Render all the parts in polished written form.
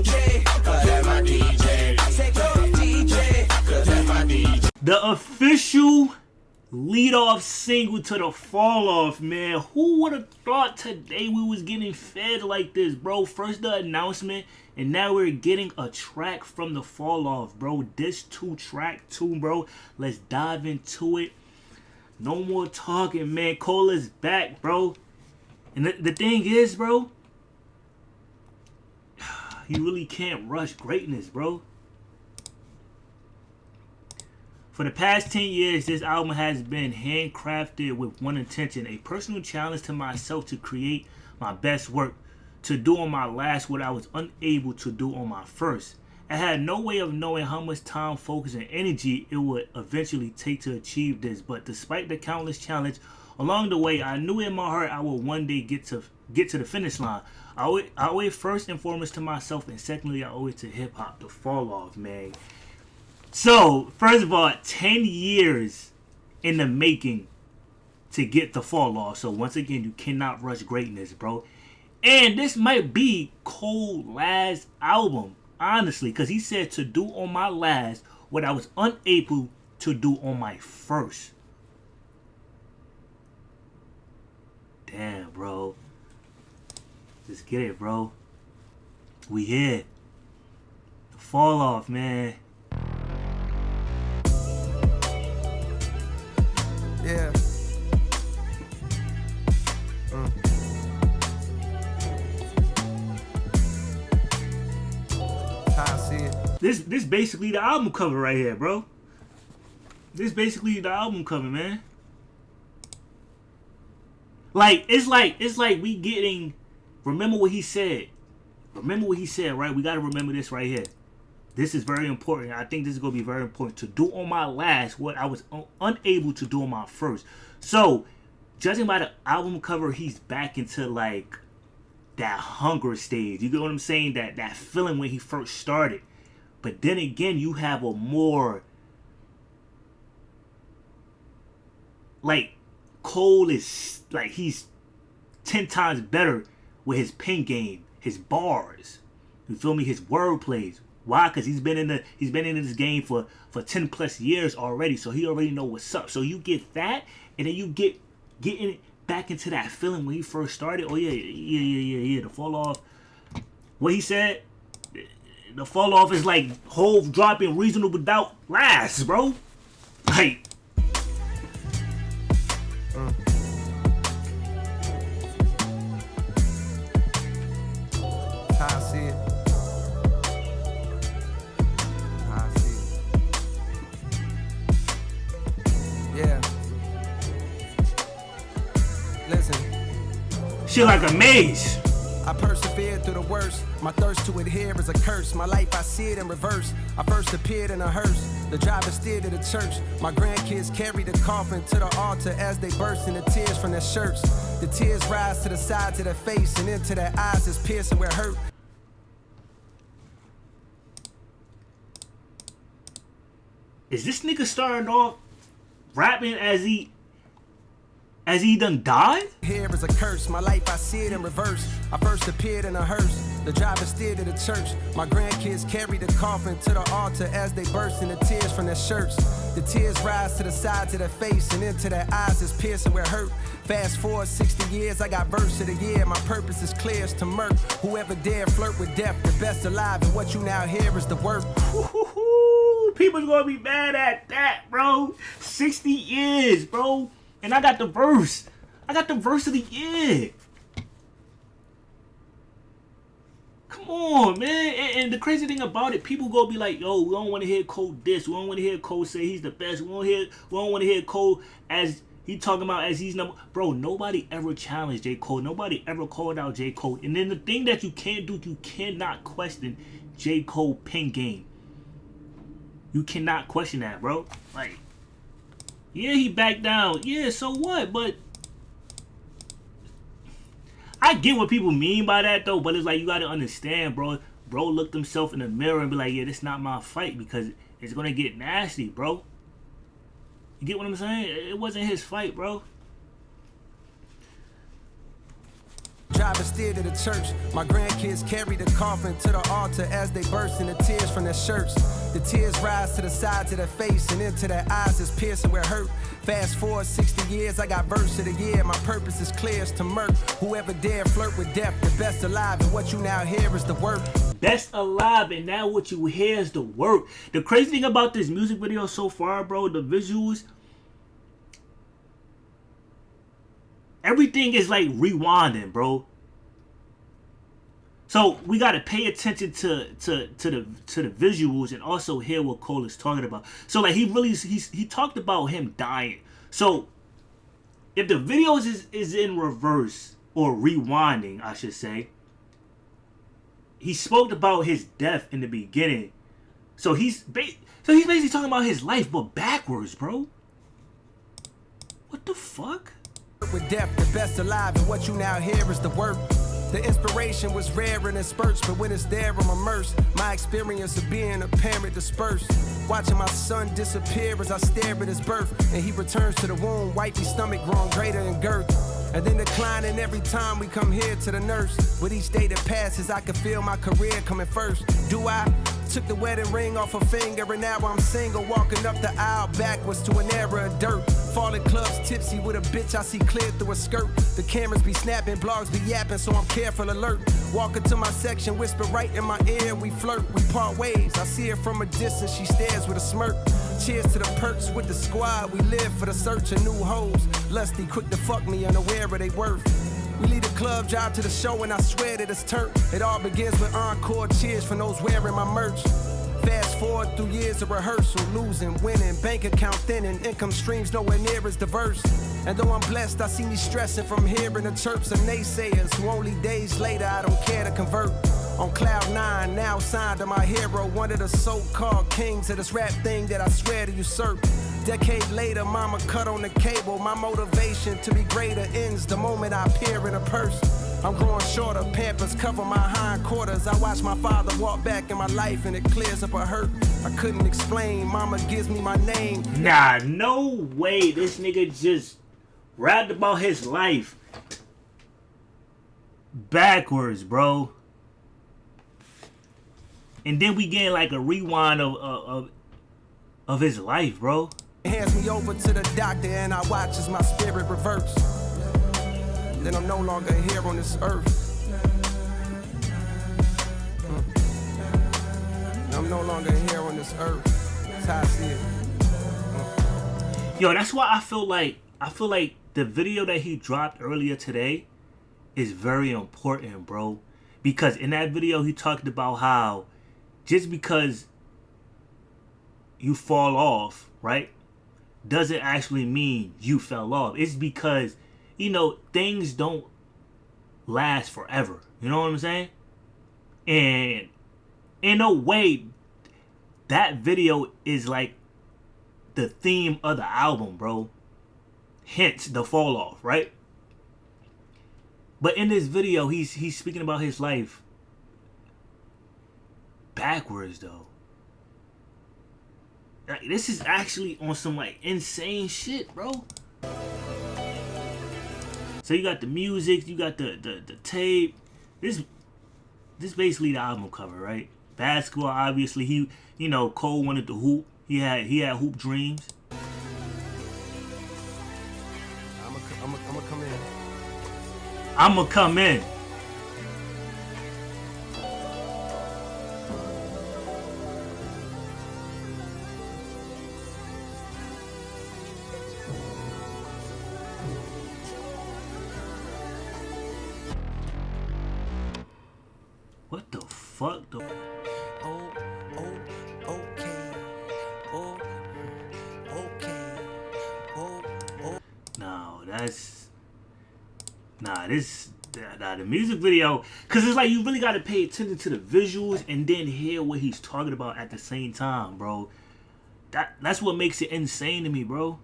DJ, cause that's my DJ. I said go DJ, cause that's my DJ. The official lead-off single to the Fall Off, man. Who would have thought today we was getting fed like this, bro? First the announcement, and now we're getting a track from the Fall Off, bro. This 2-track too, bro. Let's dive into it. No more talking, man. Cole is back, bro. And the thing is, bro, you really can't rush greatness, bro. For the past 10 years, this album has been handcrafted with one intention, a personal challenge to myself to create my best work, to do on my last what I was unable to do on my first. I had no way of knowing how much time, focus, and energy it would eventually take to achieve this, but despite the countless challenges along the way, I knew in my heart I would one day get to the finish line. I owe it first and foremost to myself, and secondly, I owe it to hip-hop, the Fall Off, man. So, first of all, 10 years in the making to get the Fall Off. So, once again, you cannot rush greatness, bro. And this might be Cole's last album, honestly, because he said to do on my last what I was unable to do on my first. Damn, bro. Just get it, bro. We here. The Fall Off, man. Yeah. How I see it. This basically the album cover right here, bro. This basically the album cover, man. Like it's like we getting. Remember what he said. Remember what he said, right? We gotta remember this right here. This is very important. I think this is going to be very important. To do on my last what I was unable to do on my first. So, judging by the album cover, he's back into like that hunger stage. You get what I'm saying? That feeling when he first started. But then again, you have a more like Cole is like he's 10 times better with his pen game, his bars. You feel me? His word plays. Why? Because he's been in this game for 10 plus years already, so he already know what's up. So you get that, and then you getting back into that feeling when he first started. Oh yeah. The Fall Off. What he said, the Fall Off is like Hove dropping Reasonable Doubt last, bro. Like. How I see it. Yeah. Listen. Shit like a maze. I persevered through the worst. My thirst to adhere is a curse. My life, I see it in reverse. I first appeared in a hearse. The driver steered to the church. My grandkids carried the coffin to the altar as they burst into tears from their shirts. The tears rise to the sides of their face and into their eyes is piercing where hurt. Is this nigga starting off rapping as he done died? Here is a curse. My life, I see it in reverse. I first appeared in a hearse. The driver steered to the church. My grandkids carried the coffin to the altar as they burst into tears from their shirts. The tears rise to the sides of their face and into their eyes is piercing where hurt. Fast forward 60 years, I got verse of the year. My purpose is clear, it's to murk whoever dare flirt with death. The best alive, and what you now hear is the work. People's gonna be mad at that, bro. 60 years, bro. And I got the verse. I got the verse of the year. Come on, man. And the crazy thing about it, people gonna be like, yo, we don't want to hear Cole diss. We don't want to hear Cole say he's the best. We don't want to hear Cole as he talking about as he's number. Bro, nobody ever challenged J. Cole. Nobody ever called out J. Cole. And then the thing that you can't do, you cannot question J. Cole pen game. You cannot question that, bro. Like, yeah, he backed down. Yeah, so what? But I get what people mean by that, though. But it's like, you got to understand, bro. Bro looked himself in the mirror and be like, yeah, this not my fight because it's going to get nasty, bro. You get what I'm saying? It wasn't his fight, bro. driver steered to the church. My grandkids carry the coffin to the altar as they burst into tears from their shirts. The tears rise to the sides of their face and into their eyes is piercing with hurt. Fast forward 60 years, I got verse of the year. My purpose is clear as to murk. Whoever dare flirt with death, the best alive, and what you now hear is the work. Best alive, and now what you hear is the work. The crazy thing about this music video so far, bro, the visuals, everything is like rewinding, bro. So we gotta pay attention to the visuals and also hear what Cole is talking about. So like he talked about him dying. So if the videos is in reverse or rewinding, I should say, he spoke about his death in the beginning. So he's basically talking about his life, but backwards, bro. What the fuck? With death, the best alive, and what you now hear is the work. The inspiration was rare and in spurts, but when it's there, I'm immersed. My experience of being a parent dispersed. Watching my son disappear as I stare at his birth, and he returns to the womb, wifey stomach growing greater in girth. And then declining every time we come here to the nurse. With each day that passes, I can feel my career coming first. Do I? Took the wedding ring off her finger, and now I'm single, walking up the aisle backwards to an era of dirt. Falling clubs tipsy with a bitch I see clear through a skirt. The cameras be snapping, blogs be yapping, so I'm careful alert. Walking to my section, whisper right in my ear, we flirt, we part ways. I see her from a distance, she stares with a smirk. Cheers to the perks with the squad, we live for the search of new hoes. Lusty, quick to fuck me, unaware of they worth. We leave the club, drive to the show, and I swear that it's turnt. It all begins with encore cheers from those wearing my merch. Fast forward through years of rehearsal, losing, winning, bank account thinning, income streams nowhere near as diverse. And though I'm blessed, I see me stressing from hearing the chirps of naysayers who only days later I don't care to convert. On cloud 9, now signed to my hero, one of the so-called kings of this rap thing that I swear to usurp. Decade later, mama cut on the cable. My motivation to be greater ends the moment I appear in a purse. I'm growing shorter, Pampers cover my hindquarters. I watch my father walk back in my life and it clears up a hurt I couldn't explain. Mama gives me my name. Nah, no way this nigga just rapped about his life backwards, bro. And then we get like a rewind of his life, bro. Hands me over to the doctor and I watch as my spirit reverts. Then I'm no longer here on this earth. I'm no longer here on this earth. That's how I see it. Yo, that's why I feel like the video that he dropped earlier today is very important, bro. Because in that video he talked about how just because you fall off, right, doesn't actually mean you fell off. It's because, you know, things don't last forever. You know what I'm saying? And in a way, that video is like the theme of the album, bro. Hence the fall off, right? But in this video, he's speaking about his life backwards, though. Like, this is actually on some like insane shit, bro. So you got the music, you got the tape. This basically the album cover, right? Basketball, obviously. He, you know, Cole wanted to hoop. He had hoop dreams. I'ma come in. I'ma come in. What the fuck, though? The music video, because it's like you really got to pay attention to the visuals and then hear what he's talking about at the same time, bro. That's what makes it insane to me, bro.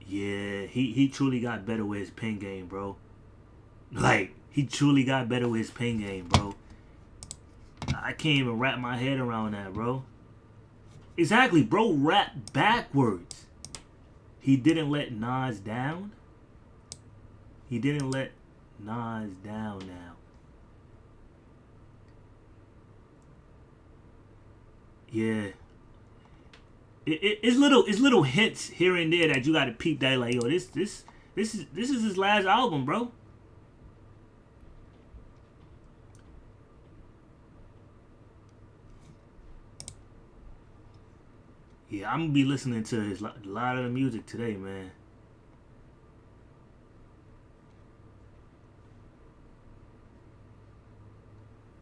Yeah, he truly got better with his pen game, bro. Like, he truly got better with his pen game, bro. I can't even wrap my head around that, bro. Exactly, bro. Rap backwards. He didn't let Nas down. He didn't let Nas down now. Yeah. It's little hints here and there that you gotta peep that like, yo, this is his last album, bro. Yeah, I'm gonna be listening to a lot of the music today, man.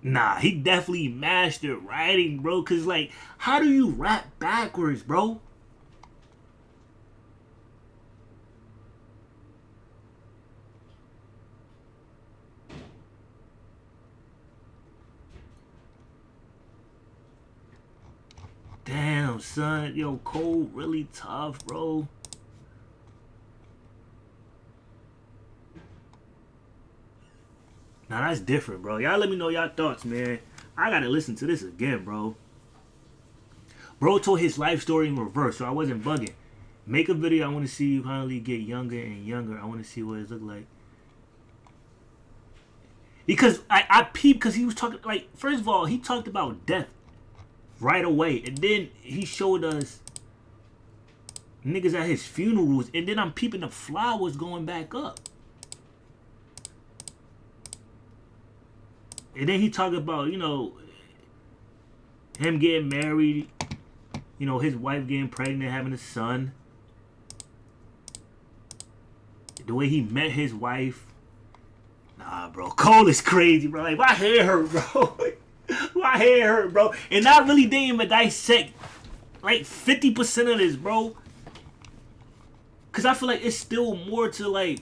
Nah, he definitely mastered writing, bro. Cause like, how do you rap backwards, bro? Damn, son. Yo, Cole really tough, bro. Now that's different, bro. Y'all let me know y'all thoughts, man. I gotta listen to this again, bro. Bro told his life story in reverse, so I wasn't bugging. Make a video. I want to see you finally get younger and younger. I want to see what it look like. Because I peeped because he was talking, like, first of all, he talked about death right away. And then he showed us niggas at his funerals. And then I'm peeping the flowers going back up. And then he talked about, you know, him getting married, you know, his wife getting pregnant, having a son. The way he met his wife. Nah, bro. Cole is crazy, bro. Like, my hair hurt, bro. My hair hurt, bro. And I really didn't even dissect, like, 50% of this, bro. Because I feel like it's still more to, like,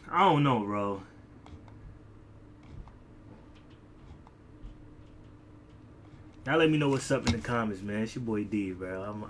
I don't know, bro. Y'all let me know what's up in the comments, man. It's your boy D, bro.